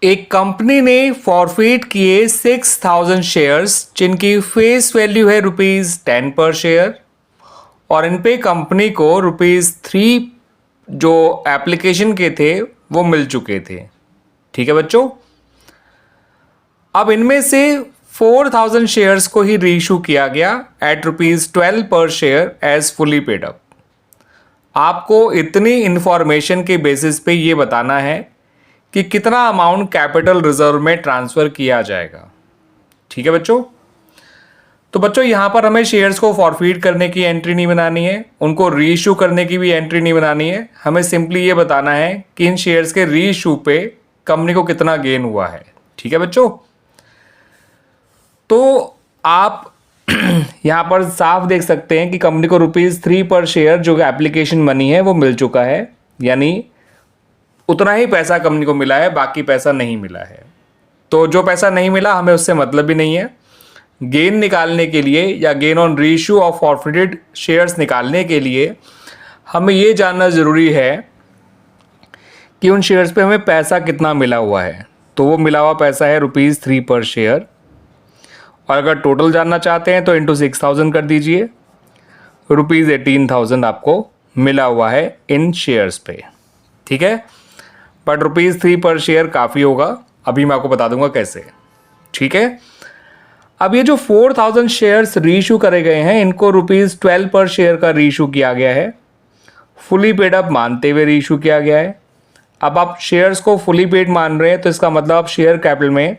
एक कंपनी ने फॉरफिट किए 6,000 शेयर्स जिनकी फेस वैल्यू है ₹10 पर शेयर और इन पे कंपनी को ₹3 जो एप्लीकेशन के थे वो मिल चुके थे। ठीक है बच्चों, अब इनमें से 4,000 शेयर्स को ही रीइशू किया गया एट ₹12 पर share as fully paid up. आपको इतनी इंफॉर्मेशन के बेसिस पे ये बताना है कि कितना अमाउंट कैपिटल रिजर्व में ट्रांसफर किया जाएगा। ठीक है बच्चों, तो बच्चों यहां पर हमें शेयर्स को फॉरफिट करने की एंट्री नहीं बनानी है, उनको रीइशू करने की भी एंट्री नहीं बनानी है। हमें सिंपली ये बताना है कि इन शेयर्स के रीइशू पे कंपनी को कितना गेन हुआ है। ठीक है बच्चों, तो आप यहां पर साफ देख सकते हैं कि कंपनी को ₹3 पर शेयर जो एप्लीकेशन मनी है वो मिल चुका है, यानी उतना ही पैसा कंपनी को मिला है, बाकी पैसा नहीं मिला है। तो जो पैसा नहीं मिला हमें उससे मतलब भी नहीं है। गेन निकालने के लिए या gain on reissue of forfeited shares निकालने के लिए हमें ये जानना ज़रूरी है कि उन शेयर्स पे हमें पैसा कितना मिला हुआ है। तो वो मिला हुआ पैसा है ₹3 पर शेयर, और अगर टोटल जानना चाहते हैं तो इंटू 6,000 कर दीजिए, ₹18,000 आपको मिला हुआ है इन शेयर्स पे। ठीक है, बट ₹3 पर शेयर काफ़ी होगा, अभी मैं आपको बता दूंगा कैसे। ठीक है, अब ये जो 4,000 शेयर्स रीइशू करे गए हैं इनको ₹12 पर शेयर का रीइशू किया गया है, फुली पेड अप मानते हुए रीइशू किया गया है। अब आप शेयर्स को फुली पेड मान रहे हैं तो इसका मतलब आप शेयर कैपिटल में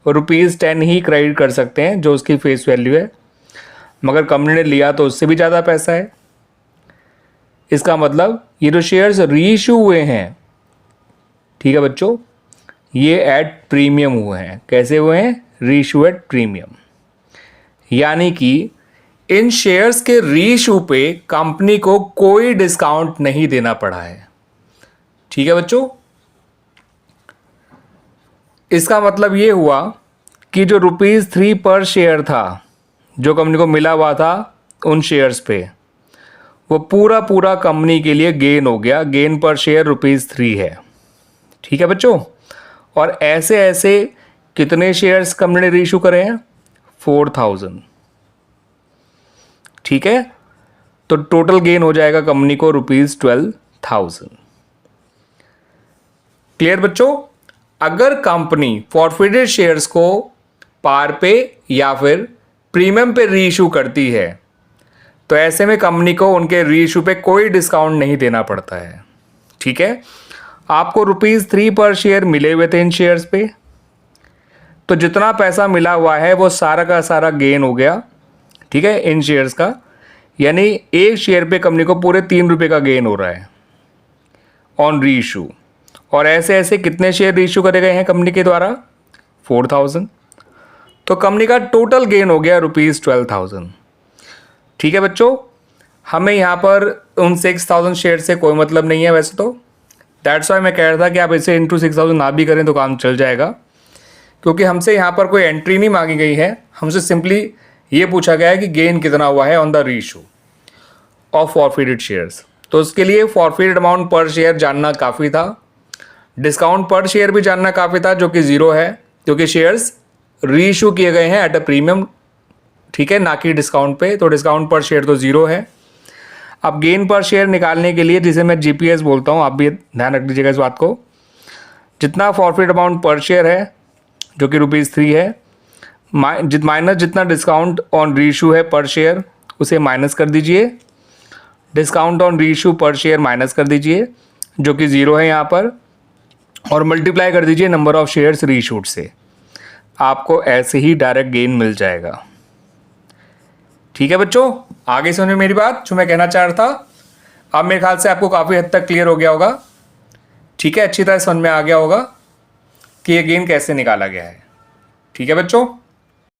₹10 ही क्रेडिट कर सकते हैं जो उसकी फेस वैल्यू है, मगर कंपनी ने लिया तो उससे भी ज़्यादा पैसा है। इसका मतलब ये जो शेयर्स रीइशू हुए हैं, ठीक है बच्चों, ये एट प्रीमियम हुए हैं। कैसे हुए हैं? रीइशू एट प्रीमियम, यानी कि इन शेयर्स के रीइशू पे कंपनी को कोई डिस्काउंट नहीं देना पड़ा है। ठीक है बच्चों, इसका मतलब ये हुआ कि जो ₹3 पर शेयर था जो कंपनी को मिला हुआ था उन शेयर्स पे, वो पूरा कंपनी के लिए गेन हो गया। गेन पर शेयर ₹3 है। ठीक है बच्चों, और ऐसे ऐसे कितने शेयर्स कंपनी ने रीइशू करे हैं? 4,000। ठीक है, तो टोटल गेन हो जाएगा कंपनी को ₹12,000। क्लियर बच्चों? अगर कंपनी फॉरफिटेड शेयर्स को पार पे या फिर प्रीमियम पे रीइशू करती है तो ऐसे में कंपनी को उनके रीइशू पे कोई डिस्काउंट नहीं देना पड़ता है। ठीक है, आपको ₹3 पर शेयर मिले हुए थे इन शेयर्स पे, तो जितना पैसा मिला हुआ है वो सारा का सारा गेन हो गया। ठीक है, इन शेयर्स का, यानी एक शेयर पे कंपनी को पूरे ₹3 का गेन हो रहा है ऑन रीइशू। और ऐसे ऐसे कितने शेयर रीइशू करे गए हैं कंपनी के द्वारा? 4,000। तो कंपनी का टोटल गेन हो गया ₹12,000। ठीक है बच्चों, हमें यहाँ पर उन 6,000 शेयर से कोई मतलब नहीं है वैसे तो, दैट्स वाई मैं कह रहा था कि आप इसे इंटू 6,000 ना भी करें तो काम चल जाएगा, क्योंकि हमसे यहाँ पर कोई एंट्री नहीं मांगी गई है। हमसे सिंपली ये पूछा गया है कि गेन कितना हुआ है on the reissue of forfeited shares. तो उसके लिए फॉरफिटेड अमाउंट पर शेयर जानना काफ़ी था, डिस्काउंट पर शेयर भी जानना काफ़ी था जो कि 0 है, क्योंकि शेयर्स रीइशू किए गए हैं एट अ प्रीमियम। ठीक है, ना कि डिस्काउंट पे, तो डिस्काउंट पर शेयर तो 0 है। अब गेन पर शेयर निकालने के लिए, जिसे मैं जीपीएस बोलता हूँ, आप भी ध्यान रख लीजिएगा इस बात को, जितना फॉरफिट अमाउंट पर शेयर है जो कि ₹3 है, माइनस जितना डिस्काउंट ऑन रीइशू है पर शेयर उसे माइनस कर दीजिए, डिस्काउंट ऑन रीइशू पर शेयर माइनस कर दीजिए जो कि 0 है यहाँ पर, और मल्टीप्लाई कर दीजिए नंबर ऑफ शेयर्स रीइशूड से। आपको ऐसे ही डायरेक्ट गेन मिल जाएगा। ठीक है बच्चों, आगे सुनिए मेरी बात जो मैं कहना चाह रहा था। अब मेरे ख्याल से आपको काफ़ी हद तक क्लियर हो गया होगा। ठीक है, अच्छी तरह समझ में आ गया होगा कि ये गेन कैसे निकाला गया है। ठीक है बच्चों।